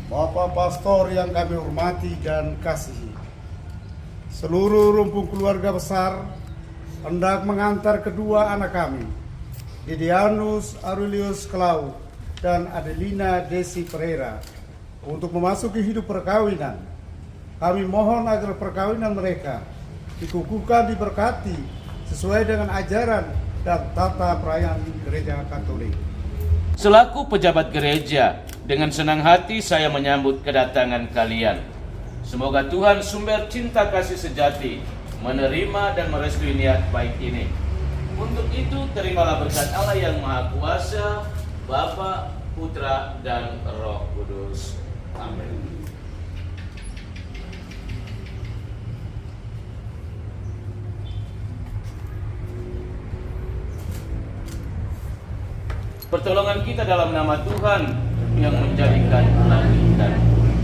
Bapak Pastor yang kami hormati dan kasihi, seluruh rumpun keluarga besar hendak mengantar kedua anak kami, Didianus Aurelius Klau dan Adelina Desi Pereira, untuk memasuki hidup perkawinan. Kami mohon agar perkawinan mereka dikukuhkan, diberkati sesuai dengan ajaran dan tata perayaan Gereja Katolik. Selaku pejabat gereja, dengan senang hati saya menyambut kedatangan kalian. Semoga Tuhan sumber cinta kasih sejati menerima dan merestui niat baik ini. Untuk itu terimalah berkat Allah yang Maha Kuasa, Bapa, Putra, dan Roh Kudus. Amin. Pertolongan kita dalam nama Tuhan yang menjadikan langit dan bumi.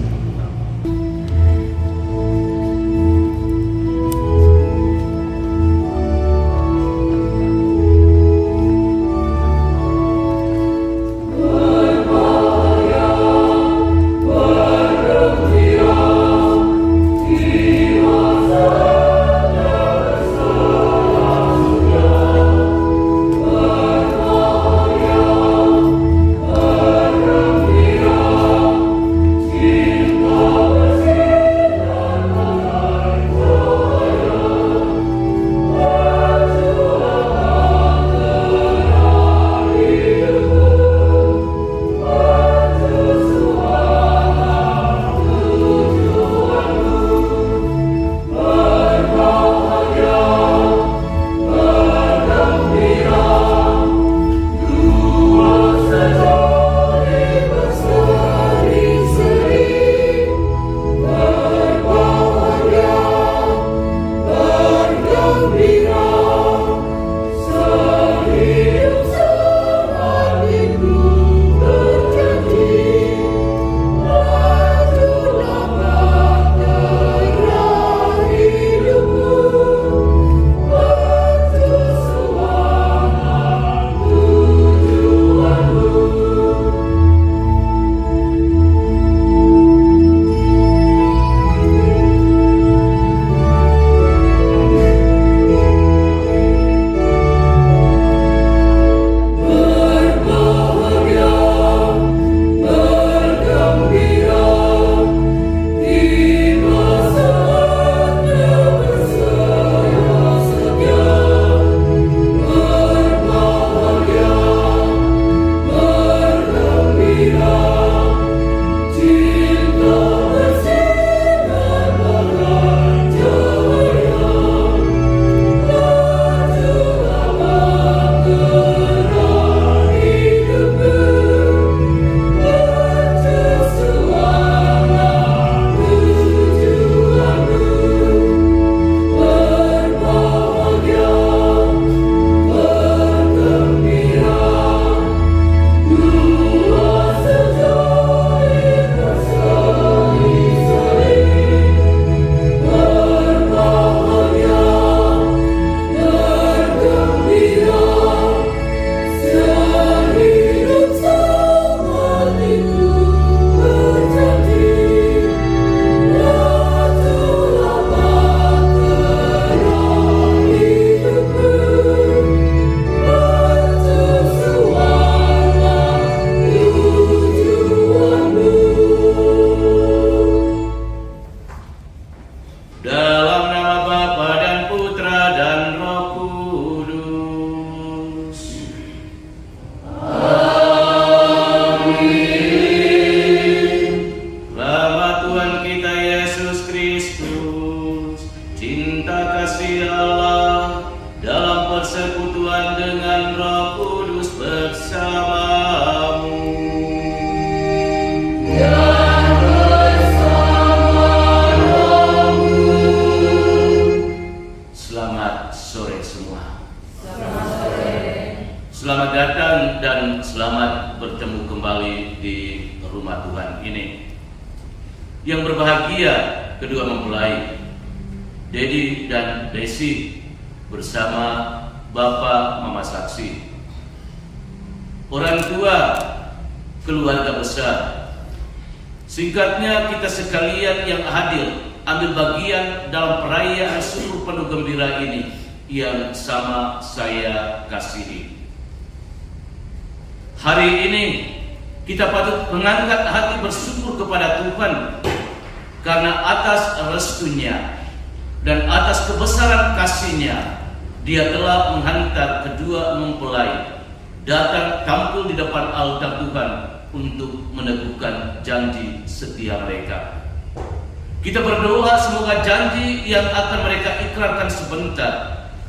Selamat datang dan selamat bertemu kembali di rumah Tuhan ini. Yang berbahagia kedua mempelai, Dedi dan Desi bersama Bapak Mama Saksi, orang tua, keluarga besar, Singkatnya, kita sekalian yang hadir ambil bagian dalam perayaan syukur penuh gembira ini yang sama saya kasihi. Hari ini kita patut mengangkat hati bersyukur kepada Tuhan karena atas restunya dan atas kebesaran kasih-Nya Dia telah menghantar kedua mempelai datang tampil di depan altar Tuhan untuk meneguhkan janji setia mereka. Kita berdoa semoga janji yang akan mereka ikrarkan sebentar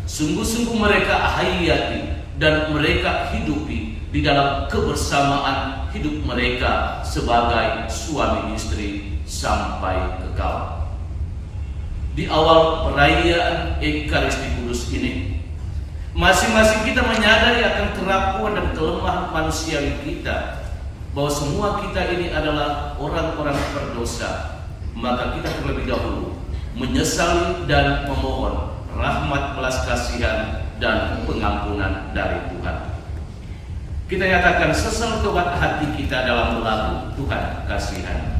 sungguh-sungguh mereka hayati dan mereka hidupi di dalam kebersamaan hidup mereka sebagai suami istri sampai kekal. Di awal perayaan Ekaristi Kudus ini, masing-masing kita menyadari akan kerapuan dan kelemahan manusiawi kita, bahwa semua kita ini adalah orang-orang berdosa. Maka kita terlebih dahulu menyesali dan memohon rahmat belas kasihan dan pengampunan dari Tuhan. Kita nyatakan sesal tobat hati kita dalam lagu Tuhan kasihan.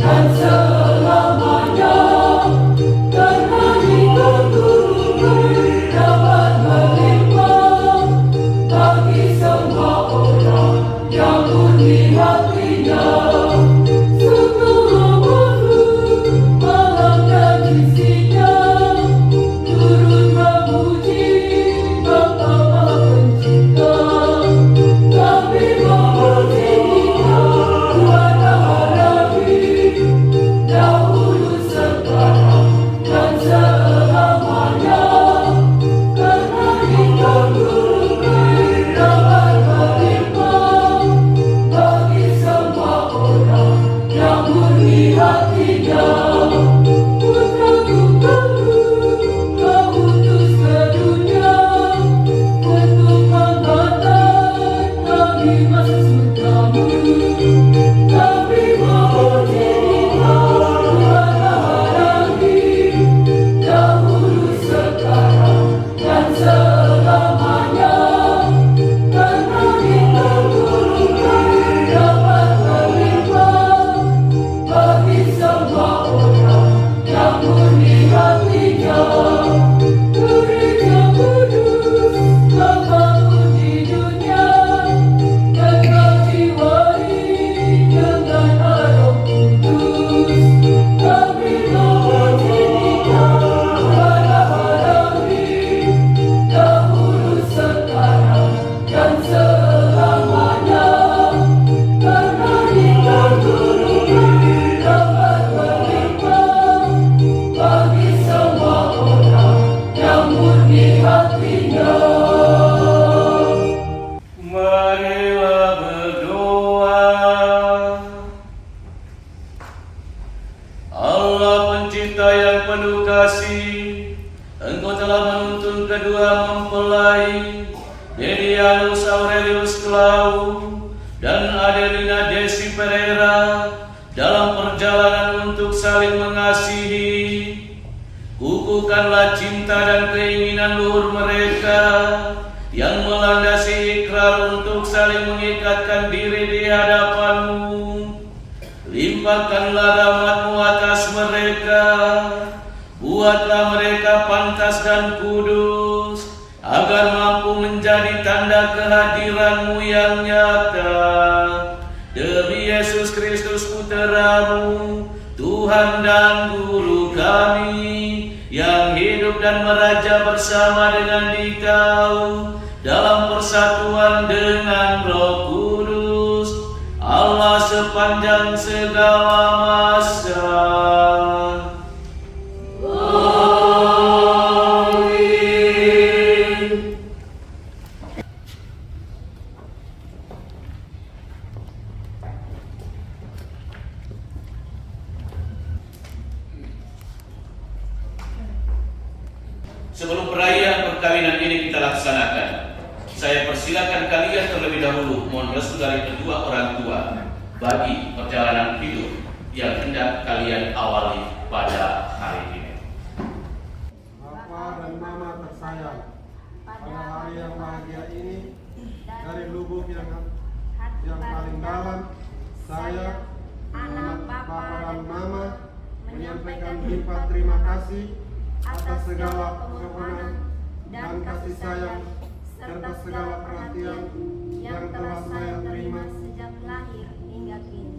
Dan selamanya, karena di kasih, Engkau telah menuntun kedua mempelai Dedianus Aurelius Clau dan Adelina Desi Pereira dalam perjalanan untuk saling mengasihi. Kukuhkanlah cinta dan keinginan luhur mereka yang melandasi ikrar untuk saling mengikatkan diri di hadapan-Mu. Limpahkanlah rahmat-Mu atas mereka, buatlah mereka pantas dan kudus, agar mampu menjadi tanda kehadiran-Mu yang nyata. Demi Yesus Kristus Putra-Mu, Tuhan dan Guru kami, yang hidup dan meraja bersama dengan Dikau dalam persatuan dengan Roh Kudus, Allah sepanjang segala masa. Sebelum perayaan perkawinan ini kita laksanakan, saya persilakan kalian terlebih dahulu mohon restu dari kedua orang tua bagi perjalanan hidup yang hendak kalian awali pada hari ini. Bapa dan Mama tersayang, pada hari yang bahagia ini, dari lubuk yang paling dalam, saya, anak Bapa dan Mama, menyampaikan limpah terima kasih atas segala pengampunan dan kasih sayang serta segala perhatian yang telah saya terima sejak lahir hingga kini.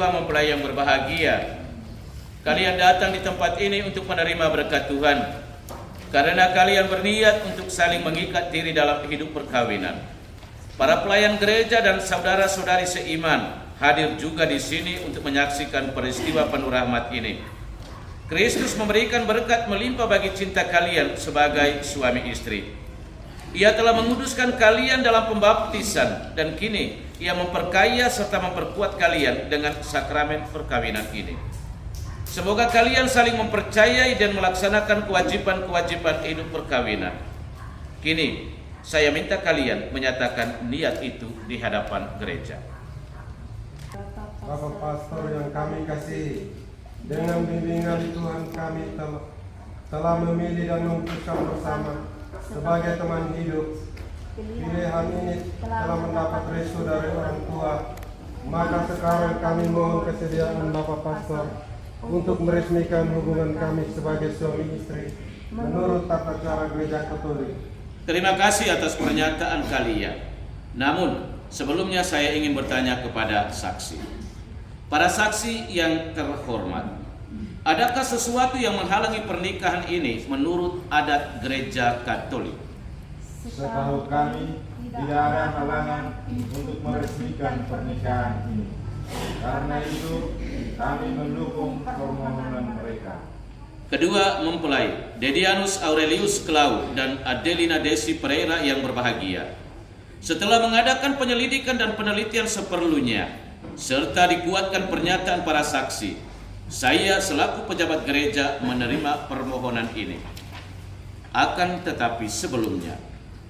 Mempelai yang berbahagia, kalian datang di tempat ini untuk menerima berkat Tuhan karena kalian berniat untuk saling mengikat diri dalam hidup perkawinan. Para pelayan gereja dan saudara-saudari seiman hadir juga di sini untuk menyaksikan peristiwa penuh rahmat ini. Kristus memberikan berkat melimpah bagi cinta kalian sebagai suami istri. Ia telah menguduskan kalian dalam pembaptisan dan kini Ia memperkaya serta memperkuat kalian dengan sakramen perkawinan ini. Semoga kalian saling mempercayai dan melaksanakan kewajiban-kewajiban hidup perkawinan. Kini saya minta kalian menyatakan niat itu di hadapan gereja. Bapak Pastor yang kami kasih, dengan bimbingan Tuhan kami telah memilih dan memutuskan bersama sebagai teman hidup. Pilihan ini telah mendapat restu dari orang tua. Maka sekarang kami mohon kesediaan Bapak Pastor untuk meresmikan hubungan kami sebagai suami istri menurut tata cara gereja Katolik. Terima kasih atas pernyataan kalian. Namun sebelumnya saya ingin bertanya kepada saksi. Para saksi yang terhormat, adakah sesuatu yang menghalangi pernikahan ini menurut adat gereja Katolik? Setahu kami, tidak ada halangan untuk meresmikan pernikahan ini. Karena itu, kami mendukung permohonan mereka. Kedua mempelai, Dedianus Aurelius Clau dan Adelina Desi Pereira yang berbahagia, setelah mengadakan penyelidikan dan penelitian seperlunya, serta dikuatkan pernyataan para saksi, saya selaku pejabat gereja menerima permohonan ini. Akan tetapi sebelumnya,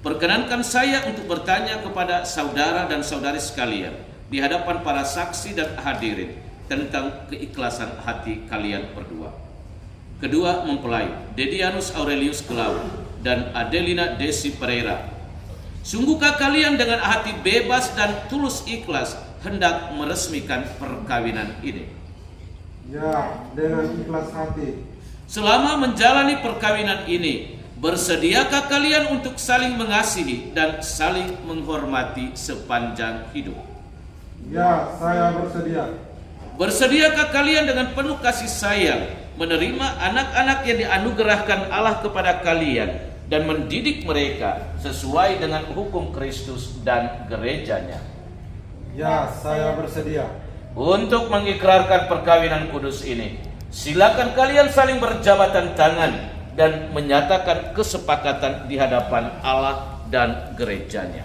perkenankan saya untuk bertanya kepada saudara dan saudari sekalian di hadapan para saksi dan hadirin tentang keikhlasan hati kalian berdua. Kedua mempelai, Dedianus Aurelius Clau dan Adelina Desi Pereira, sungguhkah kalian dengan hati bebas dan tulus ikhlas hendak meresmikan perkawinan ini? Ya, dengan ikhlas hati. Selama menjalani perkawinan ini, bersediakah kalian untuk saling mengasihi dan saling menghormati sepanjang hidup? Ya, saya bersedia. Bersediakah kalian dengan penuh kasih sayang menerima anak-anak yang dianugerahkan Allah kepada kalian dan mendidik mereka sesuai dengan hukum Kristus dan gerejanya? Ya, saya bersedia. untuk mengikrarkan perkawinan kudus ini. Silakan kalian saling berjabatan tangan dan menyatakan kesepakatan di hadapan Allah dan gerejanya.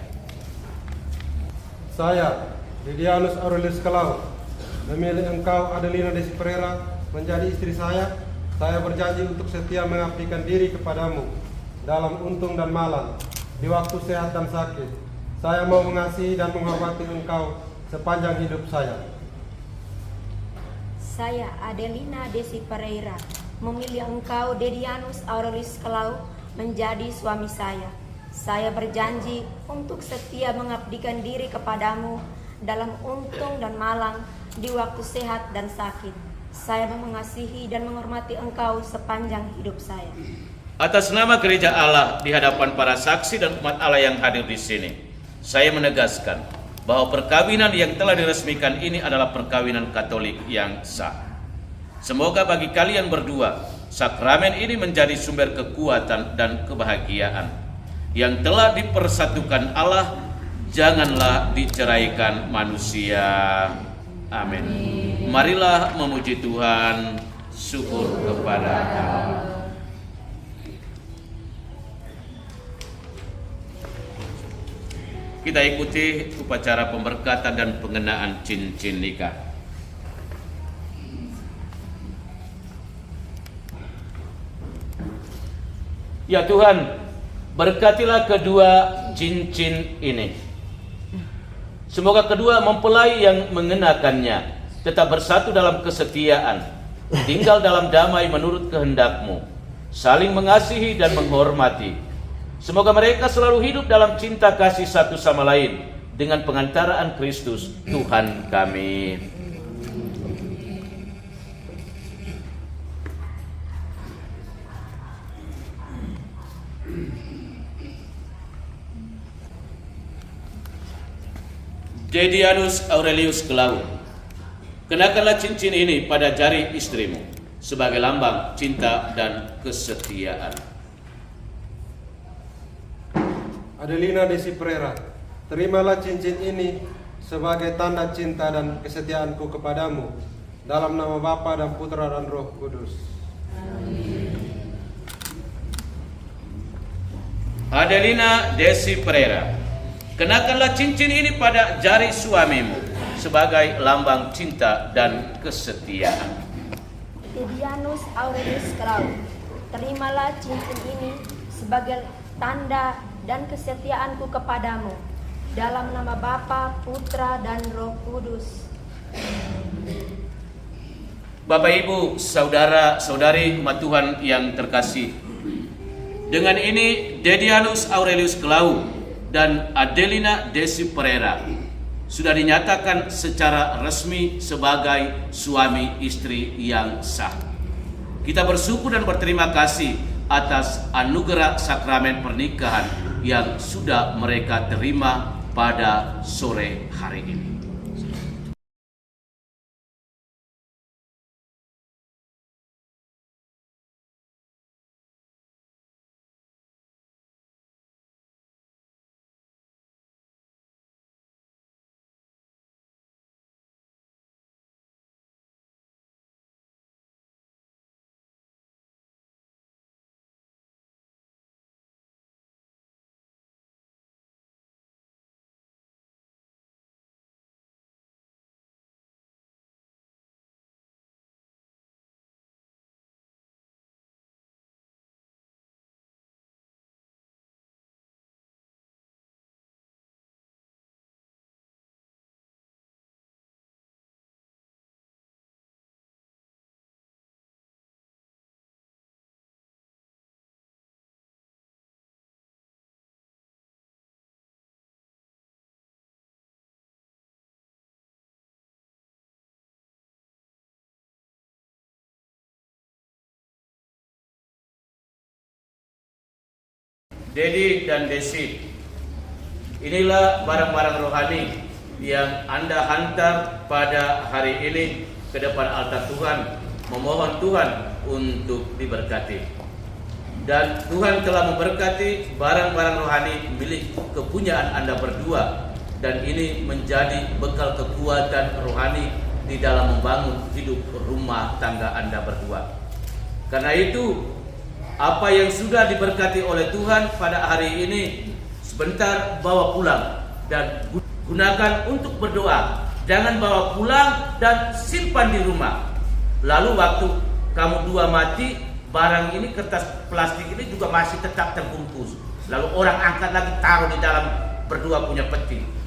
Saya, Didianus Aurelius Kalau, memilih engkau Adelina Desi Pereira menjadi istri saya. Saya berjanji untuk setia mengabdikan diri kepadamu dalam untung dan malang, di waktu sehat dan sakit. Saya mau mengasihi dan menghormati engkau sepanjang hidup saya. Saya, Adelina Desi Pereira, memilih engkau, Didianus Aurelius Kalau, menjadi suami saya. Saya berjanji untuk setia mengabdikan diri kepadamu dalam untung dan malang, di waktu sehat dan sakit. Saya mau mengasihi dan menghormati engkau sepanjang hidup saya. Atas nama Gereja Allah di hadapan para saksi dan umat Allah yang hadir di sini, saya menegaskan bahwa perkawinan yang telah diresmikan ini adalah perkawinan Katolik yang sah. Semoga bagi kalian berdua, sakramen ini menjadi sumber kekuatan dan kebahagiaan. Yang telah dipersatukan Allah, janganlah diceraikan manusia. Amin. Marilah memuji Tuhan, syukur kepada Allah. Kita ikuti upacara pemberkatan dan pengenaan cincin nikah. Ya Tuhan, berkatilah kedua cincin ini. Semoga kedua mempelai yang mengenakannya tetap bersatu dalam kesetiaan, tinggal dalam damai menurut kehendak-Mu, saling mengasihi dan menghormati. Semoga mereka selalu hidup dalam cinta kasih satu sama lain dengan pengantaraan Kristus Tuhan kami. Didianus Aurelius Kalau, kenakanlah cincin ini pada jari istrimu sebagai lambang cinta dan kesetiaan. Adelina Desi Pereira, terimalah cincin ini sebagai tanda cinta dan kesetiaanku kepadamu, dalam nama Bapa dan Putra dan Roh Kudus. Adelina Desi Pereira, kenakanlah cincin ini pada jari suamimu sebagai lambang cinta dan kesetiaan. Didianus Aurelius Kalau, terimalah cincin ini sebagai tanda dan kesetiaanku kepadamu, dalam nama Bapa, Putra, dan Roh Kudus. Bapak, Ibu, saudara-saudari umat Tuhan yang terkasih, dengan ini Didianus Aurelius Kalau dan Adelina Desi Pereira sudah dinyatakan secara resmi sebagai suami istri yang sah. Kita bersyukur dan berterima kasih atas anugerah sakramen pernikahan yang sudah mereka terima pada sore hari ini. Dedi dan Desi, inilah barang-barang rohani yang Anda hantar pada hari ini ke depan altar Tuhan, memohon Tuhan untuk diberkati. Dan Tuhan telah memberkati barang-barang rohani milik kepunyaan Anda berdua, dan ini menjadi bekal kekuatan rohani di dalam membangun hidup rumah tangga Anda berdua. Karena itu, apa yang sudah diberkati oleh Tuhan pada hari ini, sebentar bawa pulang dan gunakan untuk berdoa. Jangan bawa pulang dan simpan di rumah. Lalu waktu kamu dua mati, barang ini, kertas plastik ini juga masih tetap terbungkus. Lalu orang angkat lagi, taruh di dalam berdua punya peti.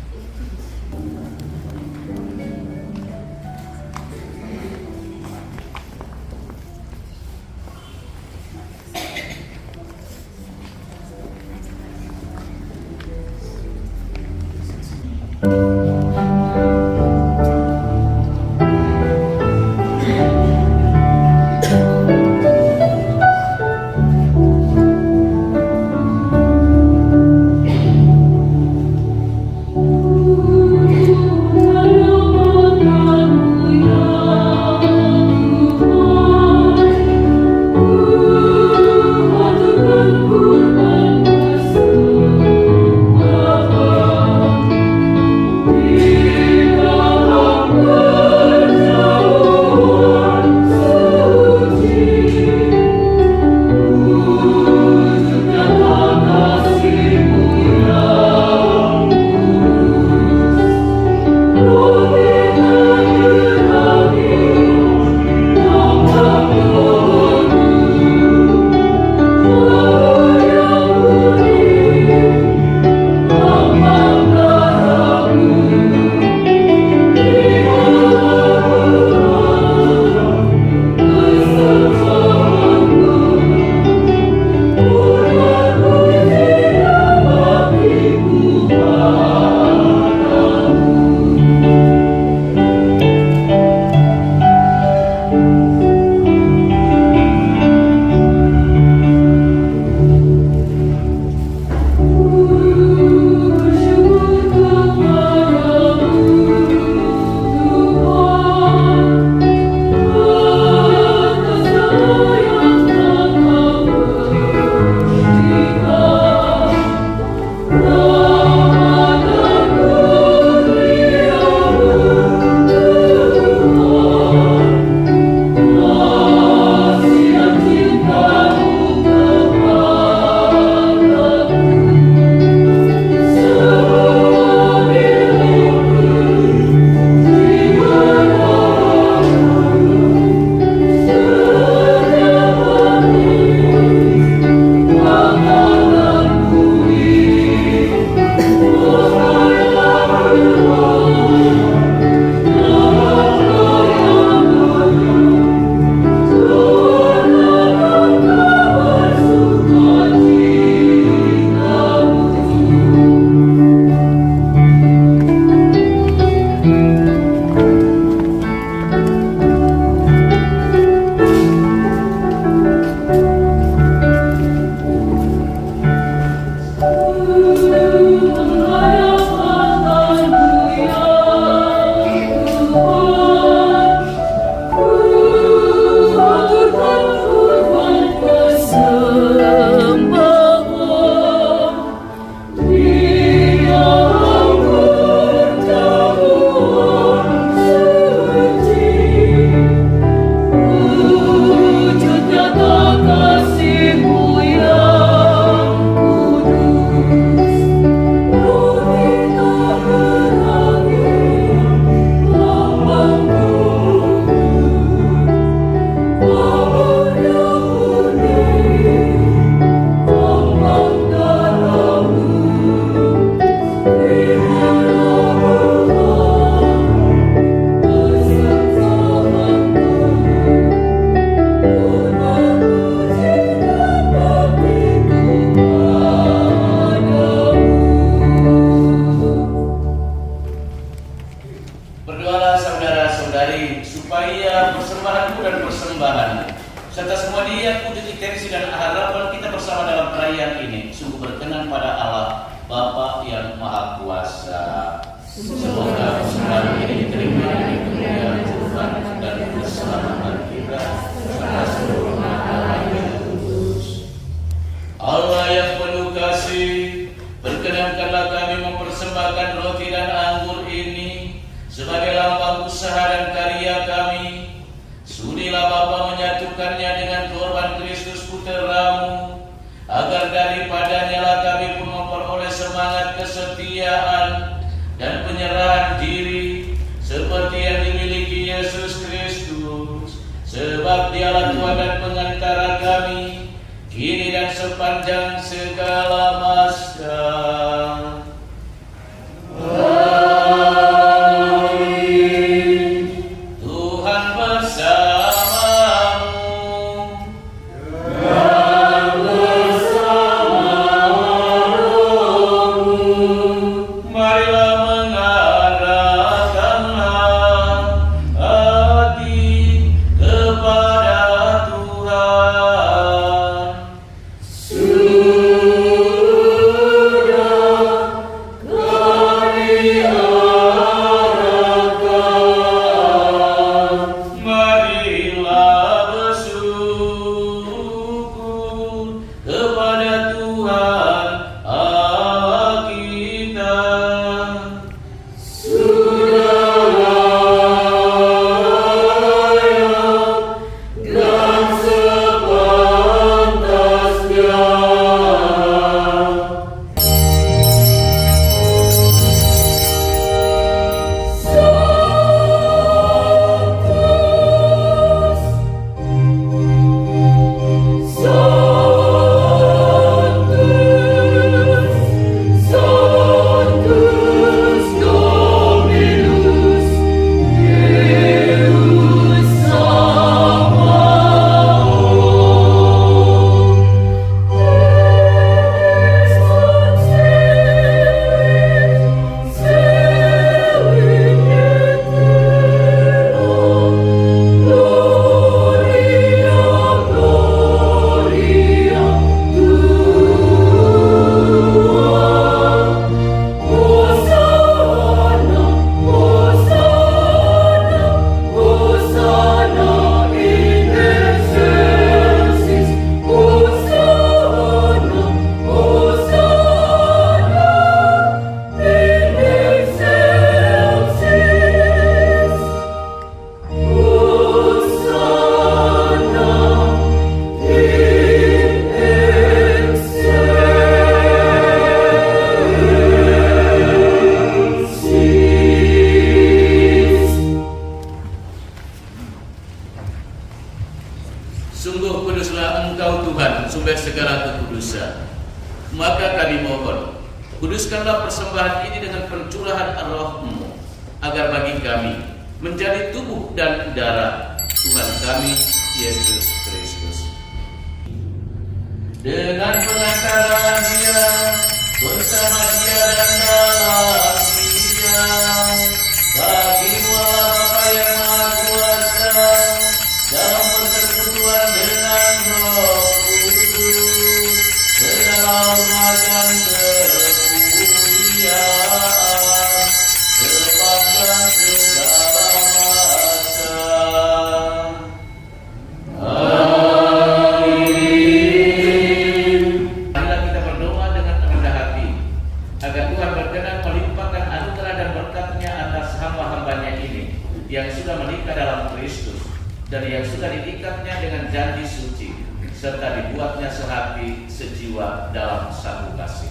Semoga selalu ini diterima dari kemuliaan Tuhan dan keselamatan kita serta seluruh Allah yang kudus. Allah yang penuh kasih, berkenankanlah kami mempersembahkan roti dan anggur ini sebagai lambang usaha dan karya kami. Sudilah Bapa menyatukannya dengan korban Kristus Putramu, agar daripadanya lah kami pun memperoleh semangat kesetiaan dan penyerahan diri seperti yang dimiliki Yesus Kristus, sebab Dialah Tuhan dan pengantara kami kini dan sepanjang segala masa. Tuhan bersamamu. Marilah mengarahkanlah hati kepada Tuhan. Marilah bersyukur kepada Tuhan Allah kita. Sungguh kuduslah Engkau Tuhan, sumber segala kekudusan. Maka kami mohon, kuduskanlah persembahan ini dengan pencurahan Roh-Mu, agar bagi kami menjadi tubuh dan darah Tuhan kami Yesus Kristus. Dengan pengantaran Dia, bersama Dia dan dalam Dia, bagi-Mu Allah Bapa yang Maha Kuasa, dalam persekutuan dengan Roh Kudus, segala hormat dan kemuliaan sepanjang segala masa. Amin. Marilah kita berdoa dengan rendah hati, agar Tuhan berkenan melimpahkan anugerah dan berkat-Nya atas hamba-hambanya ini, yang sudah menikah dalam Kristus, dan yang sudah diikatnya dengan janji suci, serta dibuatnya sehati sejiwa dalam satu kasih.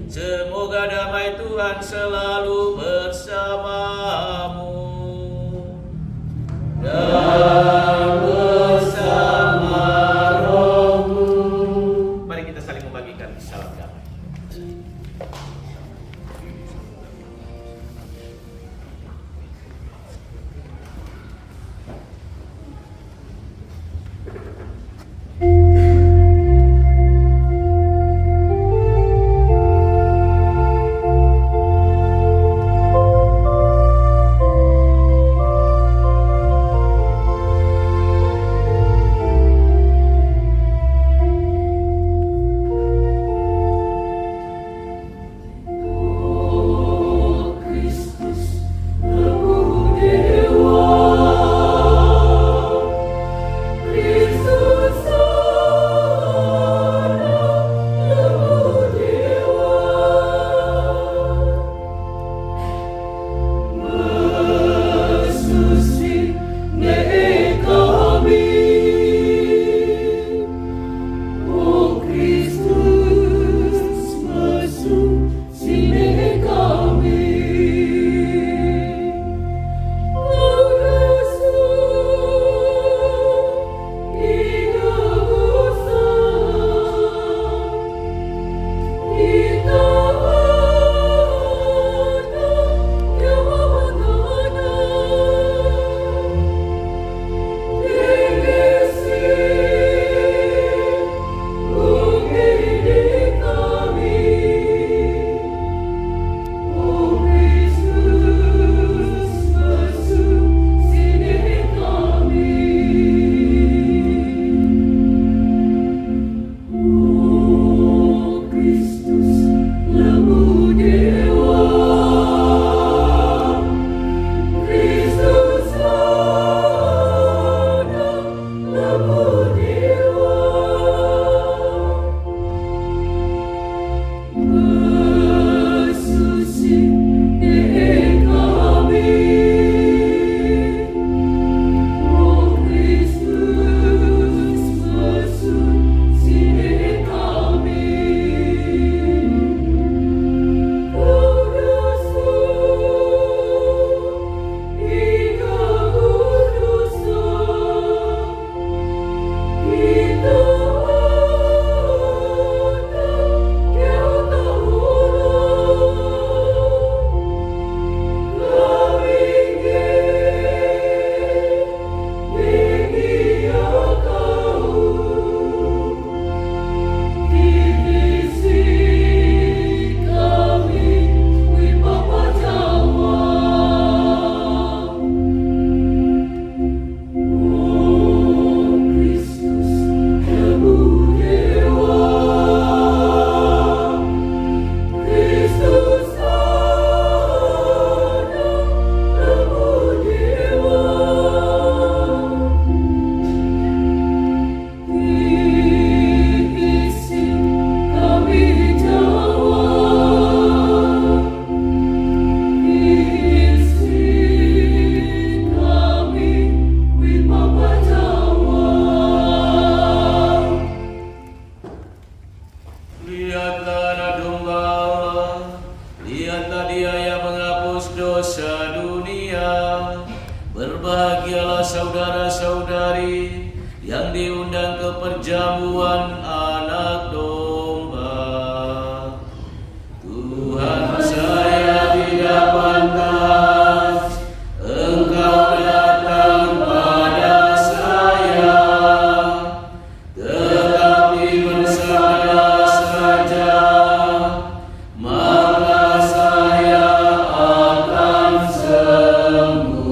Semoga damai Tuhan selalu bersamamu dan bersama rohmu. Mari kita saling membagikan salam damai. jamuan anak domba. Tuhan, saya tidak pantas Engkau datang pada saya, tetapi bersabda saja, maka saya akan sembuh.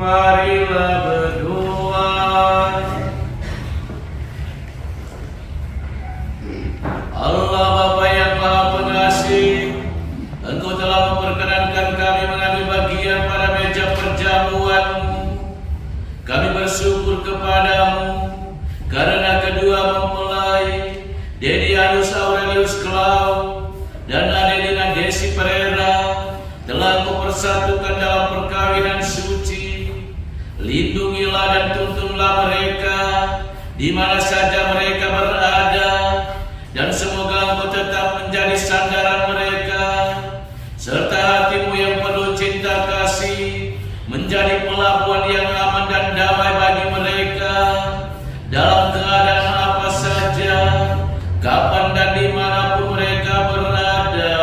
Marilah berdoa. Allah Bapa yang Maha Pengasih, Engkau telah memperkenankan kami mengambil bagian pada meja perjamuan-Mu. Kami bersyukur kepadamu karena kedua mempelai Dedianus Aurelius Clau dan Adelina Desi Pereira telah Engkau persatukan dalam perkawinan suci. Lindungilah dan tuntunlah mereka di mana saja mereka berada, dan semoga Engkau tetap menjadi sandaran mereka, serta hatimu yang penuh cinta kasih menjadi pelabuhan yang aman dan damai bagi mereka dalam keadaan apa saja, kapan dan dimanapun mereka berada.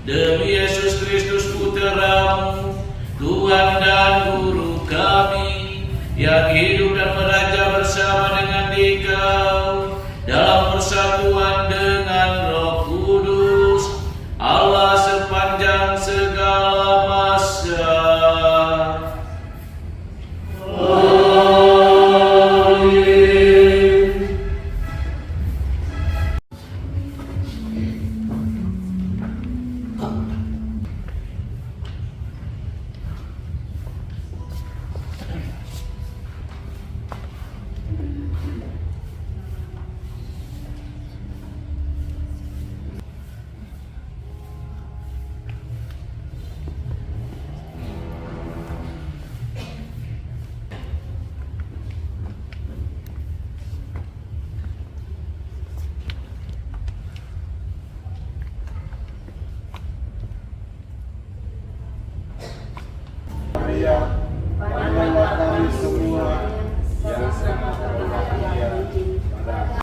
Demi Yesus Kristus Putra-Mu, Tuhan dan Guru kami, yang hidup dan meraja bersama dengan Dikau dalam persatuan dengan Roh Kudus, Allah sepanjang segala masa. Maria, panggillah kami semua yang sangat berbahagia pada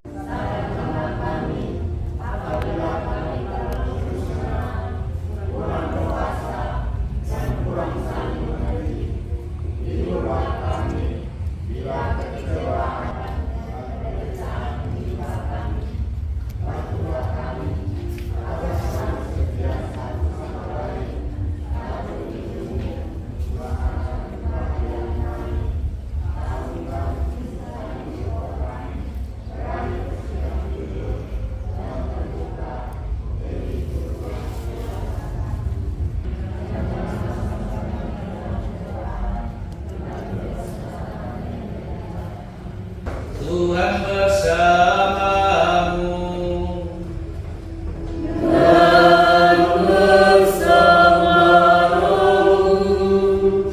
Tuhan bersamamu.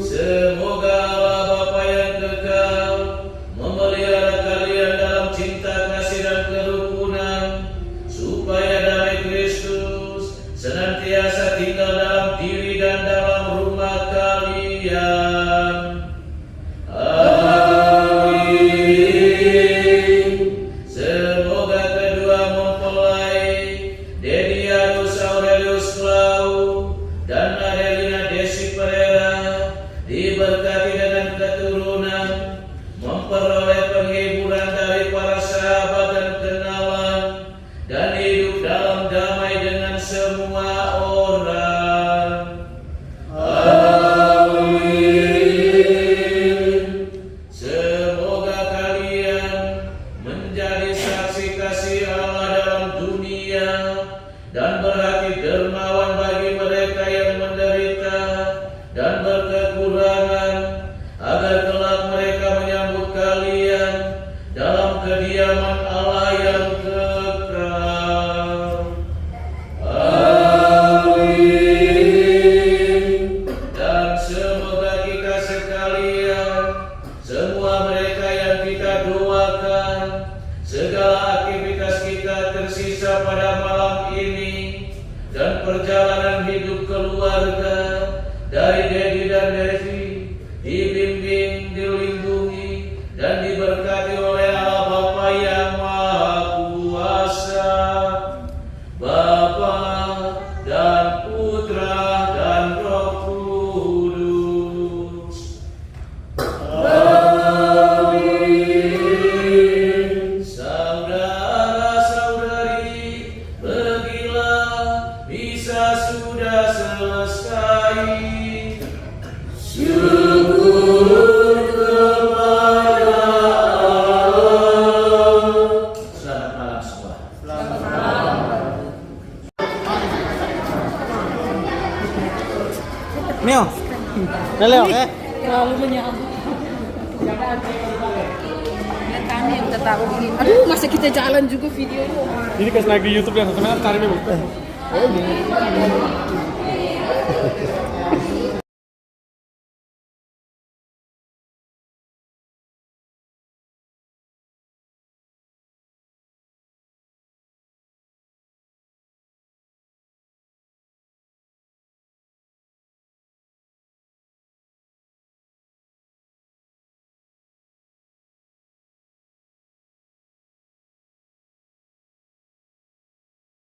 Semoga Allah Bapa yang kekal memelihara kalian dalam cinta kasih dan kerukunan, supaya damai Kristus senantiasa tinggal dalam diri dan dalam rumah kalian. Semoga kedua mempelai Dedianus Aurelius Clau dan Adelina Desi Pereira diberkati dengan keturunan, memperoleh penghiburan dari para sahabat dan kenalan, dan hidup dalam damai dengan semua orang. Semoga kalian menjadi saksi kasih Allah dalam dunia dan berarti dermawan bagi mereka yang menderita dan berkekurangan, agar kelak mereka menyambut kalian dalam kediaman Allah yang kekal. Dan semoga kita sekalian, semua mereka yang kita doakan, segala aktivitas kita tersisa pada malam ini, dan perjalanan hidup keluarga dari Dedi dan Desi dibimbing, dilindungi, dan diberkati oleh Allah Bapa yang Maha Kuasa, Bapa dan Putra dan Roh Kudus. Saudara-saudari, pergilah, misa sudah selesai. Syukur Mio. Leo, oke. Terlalu menyambut. Kami yang tetap begini. Aduh, masa kita jalan juga video. Ini kas lagi YouTube yang satu meter cari memang.